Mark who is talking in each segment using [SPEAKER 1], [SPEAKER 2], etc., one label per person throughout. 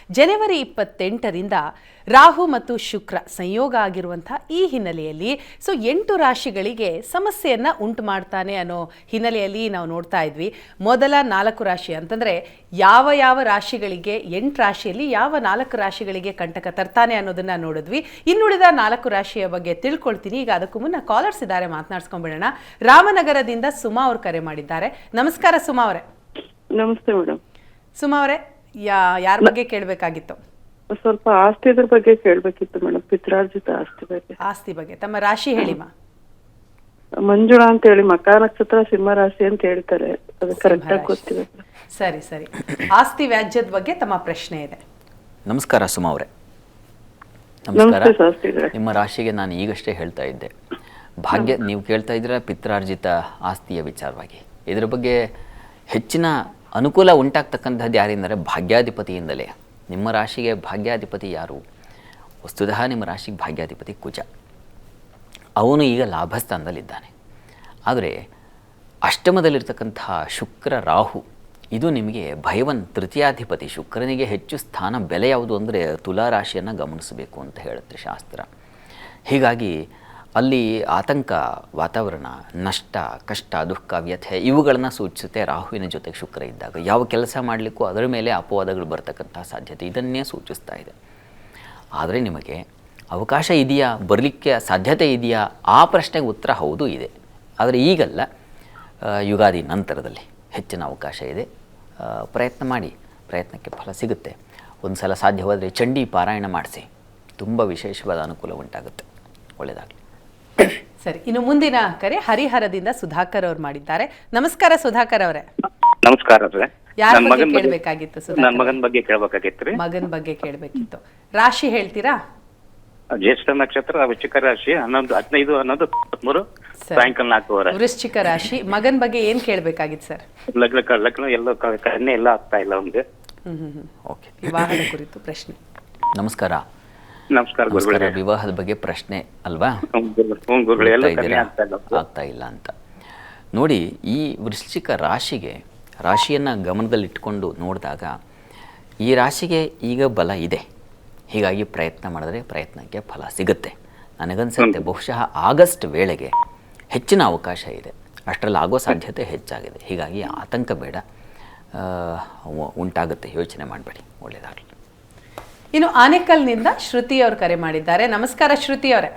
[SPEAKER 1] ಜನವರಿ 28ರಿಂದ ರಾಹು ಮತ್ತು ಶುಕ್ರ ಸಂಯೋಗ ಆಗಿರುವಂಥ ಈ ಹಿನ್ನೆಲೆಯಲ್ಲಿ 8 ರಾಶಿಗಳಿಗೆ ಸಮಸ್ಯೆಯನ್ನು ಉಂಟು ಮಾಡ್ತಾನೆ ಅನ್ನೋ ಹಿನ್ನೆಲೆಯಲ್ಲಿ ನಾವು ನೋಡ್ತಾ ಇದ್ವಿ. ಮೊದಲ 4 ರಾಶಿ ಅಂತಂದರೆ ಯಾವ ರಾಶಿಗಳಿಗೆ 8 ರಾಶಿಯಲ್ಲಿ ಯಾವ 4 ರಾಶಿಗಳಿಗೆ ಕಂಟಕ ತರ್ತಾನೆ ಅನ್ನೋದನ್ನು ನೋಡಿದ್ವಿ. ಇನ್ನುಳಿದ 4 ರಾಶಿಯ ಬಗ್ಗೆ ತಿಳ್ಕೊಳ್ತೀನಿ. ಈಗ ಅದಕ್ಕೂ ಮುನ್ನ ಕಾಲರ್ಸ್ ಇದ್ದಾರೆ, ಮಾತನಾಡ್ಸ್ಕೊಂಡ್ಬಿಡೋಣ. ರಾಮನಗರದಿಂದ ಸುಮಾ ಅವರು ಕರೆ ಮಾಡಿದ್ದಾರೆ. ನಮಸ್ಕಾರ ಸುಮಾ ಅವರೇ.
[SPEAKER 2] ನಮಸ್ತೆ ಮೇಡಮ್.
[SPEAKER 1] ಸುಮಾ ಅವರೇ, ಯಾರ ಬಗ್ಗೆ ಕೇಳಬೇಕಾಗಿತ್ತು?
[SPEAKER 2] ಸ್ವಲ್ಪ ಆಸ್ತಿದ್ರ ಬಗ್ಗೆ ಕೇಳಬೇಕಿತ್ತು ಮೇಡಮ್, ಪಿತ್ರಾರ್ಜಿತ ಆಸ್ತಿ ಬಗ್ಗೆ.
[SPEAKER 1] ತಮ್ಮ ರಾಶಿ ಹೇಳಿಮಾ.
[SPEAKER 2] ಮಂಜುಳಾ ಅಂತ ಹೇಳಿ, ಮಕರ ನಕ್ಷತ್ರ, ಸಿಂಹ ರಾಶಿ ಅಂತ ಹೇಳ್ತಾರೆ, ಅದು ಕರೆಕ್ಟ್ ಆಗಿ ಗೊತ್ತಿದೆ.
[SPEAKER 1] ಸರಿ. ಆಸ್ತಿ ವ್ಯಾಜ್ಯದ ಬಗ್ಗೆ ತಮ್ಮ ಪ್ರಶ್ನೆ ಇದೆ.
[SPEAKER 3] ನಮಸ್ಕಾರ ಸುಮಾ ಅವರೇ.
[SPEAKER 2] ನಮಸ್ಕಾರ.
[SPEAKER 3] ನಿಮ್ಮ ರಾಶಿಗೆ ನಾನು ಈಗಷ್ಟೇ ಹೇಳ್ತಾ ಇದ್ದೆ, ಭಾಗ್ಯ ನೀವು ಕೇಳ್ತಾ ಇದ್ದೀರಾ ಪಿತ್ರಾರ್ಜಿತ ಆಸ್ತಿಯ ವಿಚಾರವಾಗಿ. ಇದರ ಬಗ್ಗೆ ಹೆಚ್ಚಿನ ಅನುಕೂಲ ಉಂಟಾಗ್ತಕ್ಕಂಥದ್ದು ಯಾರಿಂದರೆ ಭಾಗ್ಯಾಧಿಪತಿಯಿಂದಲೇ. ನಿಮ್ಮ ರಾಶಿಗೆ ಭಾಗ್ಯಾಧಿಪತಿ ಯಾರು? ವಸ್ತುತಃ ನಿಮ್ಮ ರಾಶಿಗೆ ಭಾಗ್ಯಾಧಿಪತಿ ಕುಜ. ಅವನು ಈಗ ಲಾಭಸ್ಥಾನದಲ್ಲಿದ್ದಾನೆ. ಆದರೆ ಅಷ್ಟಮದಲ್ಲಿರ್ತಕ್ಕಂತಹ ಶುಕ್ರ ರಾಹು, ಇದು ನಿಮಗೆ ಭಯವನ್ ತೃತೀಯಾಧಿಪತಿ. ಶುಕ್ರನಿಗೆ ಹೆಚ್ಚು ಸ್ಥಾನ ಬೆಲೆ ಯಾವುದು ಅಂದರೆ ತುಲಾ ರಾಶಿಯನ್ನು ಗಮನಿಸಬೇಕು ಅಂತ ಹೇಳುತ್ತೆ ಶಾಸ್ತ್ರ. ಹೀಗಾಗಿ ಅಲ್ಲಿ ಆತಂಕ ವಾತಾವರಣ, ನಷ್ಟ, ಕಷ್ಟ, ದುಃಖ, ವ್ಯಥೆ ಇವುಗಳನ್ನು ಸೂಚಿಸುತ್ತೆ. ರಾಹುವಿನ ಜೊತೆಗೆ ಶುಕ್ರ ಇದ್ದಾಗ ಯಾವ ಕೆಲಸ ಮಾಡಲಿಕ್ಕೂ ಅದರ ಮೇಲೆ ಅಪವಾದಗಳು ಬರ್ತಕ್ಕಂಥ ಸಾಧ್ಯತೆ ಇದನ್ನೇ ಸೂಚಿಸ್ತಾ ಇದೆ. ಆದರೆ ನಿಮಗೆ ಅವಕಾಶ ಇದೆಯಾ, ಬರಲಿಕ್ಕೆ ಸಾಧ್ಯತೆ ಇದೆಯಾ? ಆ ಪ್ರಶ್ನೆಗೆ ಉತ್ತರ ಹೌದು ಇದೆ. ಆದರೆ ಈಗಲ್ಲ, ಯುಗಾದಿ ನಂತರದಲ್ಲಿ ಹೆಚ್ಚಿನ ಅವಕಾಶ ಇದೆ. ಪ್ರಯತ್ನ ಮಾಡಿ, ಪ್ರಯತ್ನಕ್ಕೆ ಫಲ ಸಿಗುತ್ತೆ. ಒಂದು ಸಲ ಸಾಧ್ಯವಾದರೆ ಚಂಡಿ ಪಾರಾಯಣ ಮಾಡಿಸಿ, ತುಂಬ ವಿಶೇಷವಾದ ಅನುಕೂಲ ಉಂಟಾಗುತ್ತೆ. ಒಳ್ಳೆಯದಾಗಲಿ.
[SPEAKER 1] ಸರಿ, ಇನ್ನು ಮುಂದಿನ ಕರೆ ಹರಿಹರದಿಂದ ಸುಧಾಕರ್ ಅವರು ಮಾಡಿದ್ದಾರೆ. ನಮಸ್ಕಾರ ಸುಧಾಕರ್ ಅವರೇ.
[SPEAKER 4] ನಮಸ್ಕಾರ.
[SPEAKER 1] ಯಾರ ಬಗ್ಗೆ ಕೇಳಬೇಕಾಗಿತ್ತು?
[SPEAKER 4] ನನ್ನ ಮಗನ ಬಗ್ಗೆ ಕೇಳಬೇಕಾಗಿತ್ತು.
[SPEAKER 1] ಮಗನ ಬಗ್ಗೆ ಕೇಳಬೇಕಿತ್ತು. ರಾಶಿ ಹೇಳ್ತೀರಾ?
[SPEAKER 4] ಜ್ಯೇಷ್ಠ ನಕ್ಷತ್ರ, ವೃಶ್ಚಿಕ ರಾಶಿ, 11-15-11-23 ಸಾಯಂಕಾಲ 4
[SPEAKER 1] ವೃಶ್ಚಿಕ ರಾಶಿ. ಮಗನ ಬಗ್ಗೆ ಏನ್ ಕೇಳಬೇಕಾಗಿತ್ತು ಸರ್?
[SPEAKER 4] ಲಗ್ನ ಎಲ್ಲ ಕನ್ಯೆ ಎಲ್ಲ ಆಗ್ತಾ ಇಲ್ಲ ಅವ್ನಿಗೆ.
[SPEAKER 3] ಓಕೆ,
[SPEAKER 1] ವಿವಾಹದ ಕುರಿತು ಪ್ರಶ್ನೆ.
[SPEAKER 3] ನಮಸ್ಕಾರ.
[SPEAKER 4] ನಮಸ್ಕಾರ ಗುರುಗಳೇ.
[SPEAKER 3] ವಿವಾಹದ ಬಗ್ಗೆ ಪ್ರಶ್ನೆ ಅಲ್ವಾ? ಆಗ್ತಾ ಇಲ್ಲ ಅಂತ ನೋಡಿ. ಈ ವೃಶ್ಚಿಕ ರಾಶಿಯನ್ನು ಗಮನದಲ್ಲಿಟ್ಟುಕೊಂಡು ನೋಡಿದಾಗ ಈ ರಾಶಿಗೆ ಈಗ ಬಲ ಇದೆ. ಹೀಗಾಗಿ ಪ್ರಯತ್ನ ಮಾಡಿದ್ರೆ ಪ್ರಯತ್ನಕ್ಕೆ ಫಲ ಸಿಗುತ್ತೆ. ನನಗನ್ಸುತ್ತೆ ಬಹುಶಃ ಆಗಸ್ಟ್ ವೇಳೆಗೆ ಹೆಚ್ಚಿನ ಅವಕಾಶ ಇದೆ. ಅಷ್ಟರಲ್ಲಿ ಆಗೋ ಸಾಧ್ಯತೆ ಹೆಚ್ಚಾಗಿದೆ. ಹೀಗಾಗಿ ಆತಂಕ ಬೇಡ, ಉಂಟಾಗುತ್ತೆ, ಯೋಚನೆ ಮಾಡಬೇಡಿ. ಒಳ್ಳೆಯದಾಗಲಿ.
[SPEAKER 1] ಇನ್ನು ಆನೇಕಲ್ನಿಂದ ಶ್ರುತಿ ಅವರು ಕರೆ ಮಾಡಿದ್ದಾರೆ. ನಮಸ್ಕಾರ ಶ್ರುತಿ ಅವರೇ.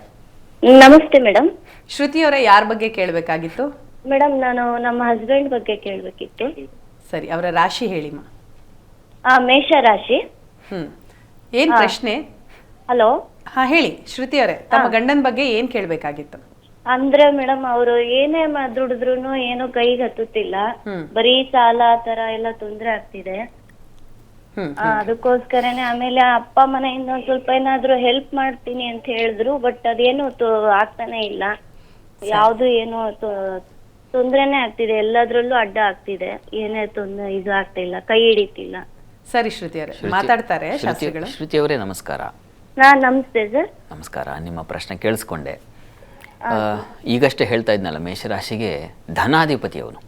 [SPEAKER 5] ನಮಸ್ತೆ ಮೇಡಮ್.
[SPEAKER 1] ಶ್ರುತಿ ಅವರೇ, ಯಾರ ಬಗ್ಗೆ ಕೇಳಬೇಕಾಗಿತ್ತು?
[SPEAKER 5] ಮೇಡಮ್, ನಾನು ನಮ್ಮ ಹಸ್ಬೆಂಡ್ ಬಗ್ಗೆ ಕೇಳಬೇಕಿತ್ತು.
[SPEAKER 1] ಸರಿ, ಅವರ ರಾಶಿ ಹೇಳಿಮಾ.
[SPEAKER 5] ಮೇಷ ರಾಶಿ.
[SPEAKER 1] ಏನ್ ಪ್ರಶ್ನೆ?
[SPEAKER 5] ಹಲೋ.
[SPEAKER 1] ಹಾ ಹೇಳಿ ಶ್ರುತಿ ಅವರೇ, ತಮ್ಮ ಗಂಡನ ಬಗ್ಗೆ ಏನ್ ಕೇಳಬೇಕಾಗಿತ್ತು?
[SPEAKER 5] ಅಂದ್ರೆ ಮೇಡಮ್, ಅವರು ಏನೇ ದುಡಿದ್ರು ಏನು ಕೈಗೆ ಹತ್ತುತ್ತಿಲ್ಲ. ಬರೀ ಸಾಲ ತರ ಎಲ್ಲ ತೊಂದ್ರೆ ಆಗ್ತಿದೆ. ಅದಕ್ಕೋಸ್ಕರನೇ. ಆಮೇಲೆ ಅಪ್ಪ ಮನೆಯಿಂದ ಒಂದ್ ಸ್ವಲ್ಪ ಏನಾದ್ರು ಹೆಲ್ಪ್ ಮಾಡ್ತೀನಿ ಅಂತ ಹೇಳಿದ್ರು, ಬಟ್ ಅದೇನು ಆಗ್ತಾನೆ ಇಲ್ಲ. ಯಾವ್ದು ಏನು ತೊಂದ್ರೆನೆ ಆಗ್ತಿದೆ, ಎಲ್ಲದ್ರಲ್ಲೂ ಅಡ್ಡ ಆಗ್ತಿದೆ. ಏನೇ ಇದು ಆಗ್ತಾ ಇಲ್ಲ, ಕೈ ಹಿಡಿತಿಲ್ಲ.
[SPEAKER 1] ಸರಿ ಶ್ರುತಿ ಅವರೇ, ಮಾತಾಡ್ತಾರೆ ಶಾಸ್ತ್ರಿಗಳು.
[SPEAKER 3] ಶ್ರುತಿ ಅವರೇ ನಮಸ್ಕಾರ.
[SPEAKER 5] ನಮಸ್ತೆ ಸರ್.
[SPEAKER 3] ನಮಸ್ಕಾರ. ನಿಮ್ಮ ಪ್ರಶ್ನೆ ಕೇಳಿಸ್ಕೊಂಡೆ. ಈಗಷ್ಟೇ ಹೇಳ್ತಾ ಇದ್ನಲ್ಲ, ಮೇಷರಾಶಿಗೆ ಧನಾಧಿಪತಿ ಅವನು,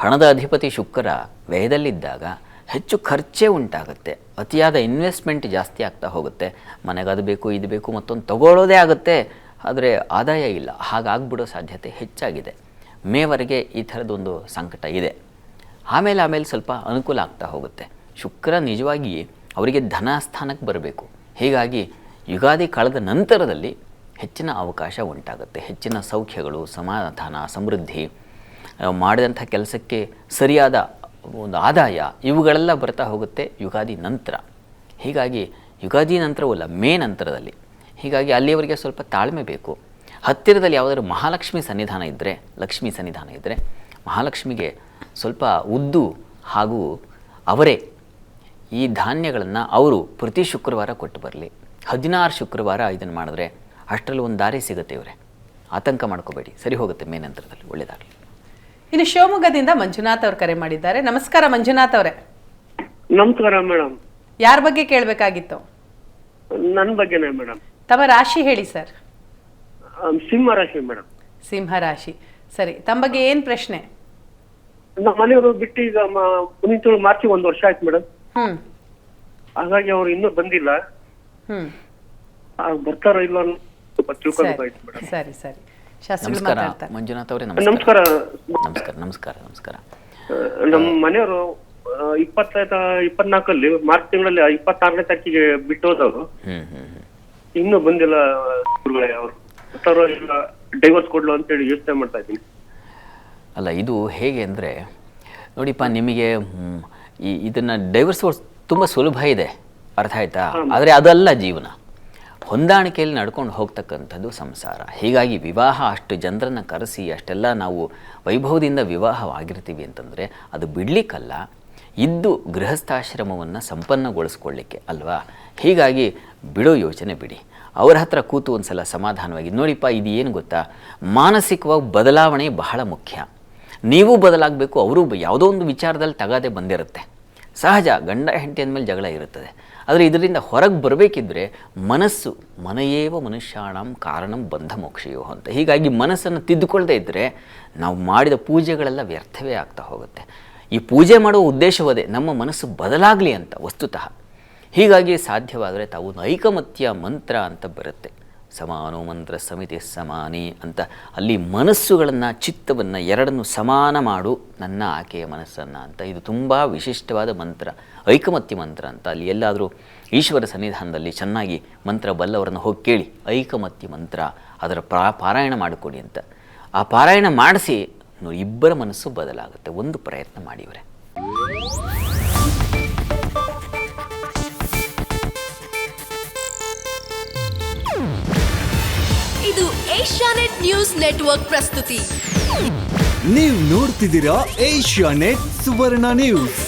[SPEAKER 3] ಹಣದ ಅಧಿಪತಿ ಶುಕ್ರ ವ್ಯಯದಲ್ಲಿದ್ದಾಗ ಹೆಚ್ಚು ಖರ್ಚೇ ಉಂಟಾಗುತ್ತೆ. ಅತಿಯಾದ ಇನ್ವೆಸ್ಟ್ಮೆಂಟ್ ಜಾಸ್ತಿ ಆಗ್ತಾ ಹೋಗುತ್ತೆ. ಮನೆಗೆ ಅದು ಬೇಕು, ಇದು ಬೇಕು, ಮತ್ತೊಂದು ತಗೊಳ್ಳೋದೇ ಆಗುತ್ತೆ. ಆದರೆ ಆದಾಯ ಇಲ್ಲ. ಹಾಗಾಗ್ಬಿಡೋ ಸಾಧ್ಯತೆ ಹೆಚ್ಚಾಗಿದೆ. ಮೇವರೆಗೆ ಈ ಥರದೊಂದು ಸಂಕಟ ಇದೆ. ಆಮೇಲೆ ಸ್ವಲ್ಪ ಅನುಕೂಲ ಆಗ್ತಾ ಹೋಗುತ್ತೆ. ಶುಕ್ರ ನಿಜವಾಗಿ ಅವರಿಗೆ ಧನಸ್ಥಾನಕ್ಕೆ ಬರಬೇಕು. ಹೀಗಾಗಿ ಯುಗಾದಿ ಕಳೆದ ನಂತರದಲ್ಲಿ ಹೆಚ್ಚಿನ ಅವಕಾಶ ಉಂಟಾಗುತ್ತೆ. ಹೆಚ್ಚಿನ ಸೌಖ್ಯಗಳು, ಸಮಾಧಾನ, ಸಮೃದ್ಧಿ, ಮಾಡಿದಂಥ ಕೆಲಸಕ್ಕೆ ಸರಿಯಾದ ಒಂದು ಆದಾಯ, ಇವುಗಳೆಲ್ಲ ಬರ್ತಾ ಹೋಗುತ್ತೆ ಯುಗಾದಿ ನಂತರ. ಹೀಗಾಗಿ ಯುಗಾದಿ ನಂತರವಲ್ಲ, ಮೇ ನಂತರದಲ್ಲಿ. ಹೀಗಾಗಿ ಅಲ್ಲಿಯವರೆಗೆ ಸ್ವಲ್ಪ ತಾಳ್ಮೆ ಬೇಕು. ಹತ್ತಿರದಲ್ಲಿ ಯಾವುದಾದ್ರು ಮಹಾಲಕ್ಷ್ಮಿ ಸನ್ನಿಧಾನ ಇದ್ದರೆ, ಲಕ್ಷ್ಮೀ ಸನ್ನಿಧಾನ ಇದ್ದರೆ, ಮಹಾಲಕ್ಷ್ಮಿಗೆ ಸ್ವಲ್ಪ ಉದ್ದು ಹಾಗೂ ಅವರೇ ಈ ಧಾನ್ಯಗಳನ್ನು ಅವರು ಪ್ರತಿ ಶುಕ್ರವಾರ ಕೊಟ್ಟು ಬರಲಿ. 16 ಶುಕ್ರವಾರ ಇದನ್ನು ಮಾಡಿದ್ರೆ ಅಷ್ಟರಲ್ಲಿ ಒಂದು ದಾರಿ ಸಿಗುತ್ತೆ. ಇವರೇ ಆತಂಕ ಮಾಡ್ಕೋಬೇಡಿ, ಸರಿ ಹೋಗುತ್ತೆ ಮೇ ನಂತರದಲ್ಲಿ. ಒಳ್ಳೆಯದಾಗಲಿ.
[SPEAKER 1] ಇನ್ನು ಶಿವಮೊಗ್ಗದಿಂದ ಮಂಜುನಾಥ್ ಅವರು ಕರೆ ಮಾಡಿದ್ದಾರೆ. ನಮಸ್ಕಾರ ಮಂಜುನಾಥ್ ಅವರೇ.
[SPEAKER 6] ನಮಸ್ಕಾರ ಮೇಡಮ್.
[SPEAKER 1] ಯಾರ ಬಗ್ಗೆ ಕೇಳಬೇಕಾಗಿತ್ತು?
[SPEAKER 6] ನನ್ನ ಬಗ್ಗೆನೇ ಮೇಡಮ್.
[SPEAKER 1] ತಮ್ಮ ರಾಶಿ ಹೇಳಿ ಸರ್.
[SPEAKER 6] ಸಿಂಹ ರಾಶಿ ಮೇಡಮ್.
[SPEAKER 1] ಸಿಂಹ ರಾಶಿ. ಸರಿ, ತಮ್ಮ ಬಗ್ಗೆ ಏನ್ ಪ್ರಶ್ನೆ?
[SPEAKER 6] ನಮ್ಮ ಮನೆಯವರು ಬಿಟ್ಟು ಈಗ ಮುಂದಿನ ತಿಂಗಳು ಮಾರ್ಚ್ 1 ವರ್ಷ ಆಯ್ತು ಮೇಡಮ್. ಹಾಗಾಗಿ ಅವ್ರು ಇನ್ನೂ ಬಂದಿಲ್ಲ.
[SPEAKER 1] ಹ್ಮ್
[SPEAKER 6] ಬರ್ತಾರೋ ಇಲ್ಲೋ ಅನ್ನೋ ಸ್ವಲ್ಪ
[SPEAKER 1] ಸರಿ
[SPEAKER 6] ತಿಳ್ಕೊಬೇಕಾಯ್ತು ಮೇಡಮ್.
[SPEAKER 1] ಸರಿ ಸರಿ ಶಾಸ್ತ್ರಿಗಳು
[SPEAKER 3] ನಮಸ್ಕಾರ
[SPEAKER 1] ಮಾತಾಡ್ತಾರೆ.
[SPEAKER 3] ಮಂಜುನಾಥ್ ಅವರೇ.
[SPEAKER 6] ನಮಸ್ಕಾರ.
[SPEAKER 3] ನಮಸ್ಕಾರ ನಮಸ್ಕಾರ ನಮಸ್ಕಾರ.
[SPEAKER 6] ನಮ್ಮ ಮನೆಯವರು 24 ಮಾರ್ಚ್ ತಿಂಗಳಲ್ಲಿ 26ನೇ ತಾರೀಕಿಗೆ ಬಿಟ್ಟು ಹೋದವರು.
[SPEAKER 3] ಹ್ಮ್ ಹ್ಮ್ ಹ್ಮ್.
[SPEAKER 6] ಇನ್ನೂ ಬಂದಿಲ್ಲ ಗುರುಗಳೇ. ಅವರು ಬರ್ತಾರೋ ಇಲ್ಲ ಡೈವರ್ಸ್ ಕೊಡ್ಲು ಅಂತೇಳಿ ಯೋಚನೆ ಮಾಡ್ತಾ ಇದ್ದೀನಿ.
[SPEAKER 3] ಅಲ್ಲ, ಇದು ಹೇಗೆ ಅಂದರೆ ನೋಡಿಪ್ಪ, ನಿಮಗೆ ಇದನ್ನು ಡೈವರ್ಸ್ ತುಂಬ ಸುಲಭ ಇದೆ, ಅರ್ಥ ಆಯ್ತಾ? ಆದರೆ ಅದಲ್ಲ ಜೀವನ. ಹೊಂದಾಣಿಕೆಯಲ್ಲಿ ನಡ್ಕೊಂಡು ಹೋಗ್ತಕ್ಕಂಥದ್ದು ಸಂಸಾರ. ಹೀಗಾಗಿ ವಿವಾಹ ಅಷ್ಟು ಜನರನ್ನು ಕರೆಸಿ ಅಷ್ಟೆಲ್ಲ ನಾವು ವೈಭವದಿಂದ ವಿವಾಹವಾಗಿರ್ತೀವಿ ಅಂತಂದರೆ ಅದು ಬಿಡಲಿಕ್ಕಲ್ಲ, ಇದ್ದು ಗೃಹಸ್ಥಾಶ್ರಮವನ್ನು ಸಂಪನ್ನಗೊಳಿಸ್ಕೊಳ್ಳಿಕ್ಕೆ ಅಲ್ವಾ? ಹೀಗಾಗಿ ಬಿಡೋ ಯೋಚನೆ ಬಿಡಿ. ಅವರ ಹತ್ರ ಕೂತು ಒಂದು ಸಲ ಸಮಾಧಾನವಾಗಿ ನೋಡಿಪ್ಪ, ಇದು ಏನು ಗೊತ್ತಾ, ಮಾನಸಿಕವಾಗಿ ಬದಲಾವಣೆ ಬಹಳ ಮುಖ್ಯ. ನೀವು ಬದಲಾಗಬೇಕು, ಅವರು ಯಾವುದೋ ಒಂದು ವಿಚಾರದಲ್ಲಿ ತಗಾದೆ ಬಂದಿರುತ್ತೆ. ಸಹಜ, ಗಂಡ ಹೆಂಡತಿ ಅಂದಮೇಲೆ ಜಗಳ ಇರುತ್ತದೆ. ಆದರೆ ಇದರಿಂದ ಹೊರಗೆ ಬರಬೇಕಿದ್ರೆ ಮನಸ್ಸು, ಮನೆಯೇವ ಮನುಷ್ಯಾಣಂ ಕಾರಣಂ ಬಂಧ ಮೋಕ್ಷಯೋ ಅಂತ. ಹೀಗಾಗಿ ಮನಸ್ಸನ್ನು ತಿದ್ದುಕೊಳ್ಳದೆ ಇದ್ದರೆ ನಾವು ಮಾಡಿದ ಪೂಜೆಗಳೆಲ್ಲ ವ್ಯರ್ಥವೇ ಆಗ್ತಾ ಹೋಗುತ್ತೆ. ಈ ಪೂಜೆ ಮಾಡುವ ಉದ್ದೇಶವದೇ ನಮ್ಮ ಮನಸ್ಸು ಬದಲಾಗಲಿ ಅಂತ ವಸ್ತುತಃ. ಹೀಗಾಗಿ ಸಾಧ್ಯವಾದರೆ ತಾವು ಐಕಮತ್ಯ ಮಂತ್ರ ಅಂತ ಬರುತ್ತೆ, ಸಮಾನೋ ಮಂತ್ರ ಸಮಿತಿ ಸಮಾನಿ ಅಂತ. ಅಲ್ಲಿ ಮನಸ್ಸುಗಳನ್ನು, ಚಿತ್ತವನ್ನು ಎರಡನ್ನು ಸಮಾನ ಮಾಡು, ನನ್ನ ಆಕೆಯ ಮನಸ್ಸನ್ನು ಅಂತ. ಇದು ತುಂಬ ವಿಶಿಷ್ಟವಾದ ಮಂತ್ರ, ಐಕಮತ್ಯ ಮಂತ್ರ ಅಂತ. ಅಲ್ಲಿ ಎಲ್ಲಾದರೂ ಈಶ್ವರ ಸನ್ನಿಧಾನದಲ್ಲಿ ಚೆನ್ನಾಗಿ ಮಂತ್ರ ಬಲ್ಲವರನ್ನು ಹೋಗಿ ಕೇಳಿ, ಐಕಮತ್ಯ ಮಂತ್ರ ಅದರ ಪಾರಾಯಣ ಮಾಡಿಕೊಡಿ ಅಂತ. ಆ ಪಾರಾಯಣ ಮಾಡಿಸಿ ಇಬ್ಬರ ಮನಸ್ಸು ಬದಲಾಗುತ್ತೆ. ಒಂದು ಪ್ರಯತ್ನ ಮಾಡಿವರೆ.
[SPEAKER 7] ಇದು ಏಷ್ಯಾನೆಟ್ ನ್ಯೂಸ್ ನೆಟ್ವರ್ಕ್ ಪ್ರಸ್ತುತಿ.
[SPEAKER 8] ನೀವು ನೋಡ್ತಿದ್ದೀರಾ ಏಷ್ಯಾನೆಟ್ ಸುವರ್ಣ ನ್ಯೂಸ್.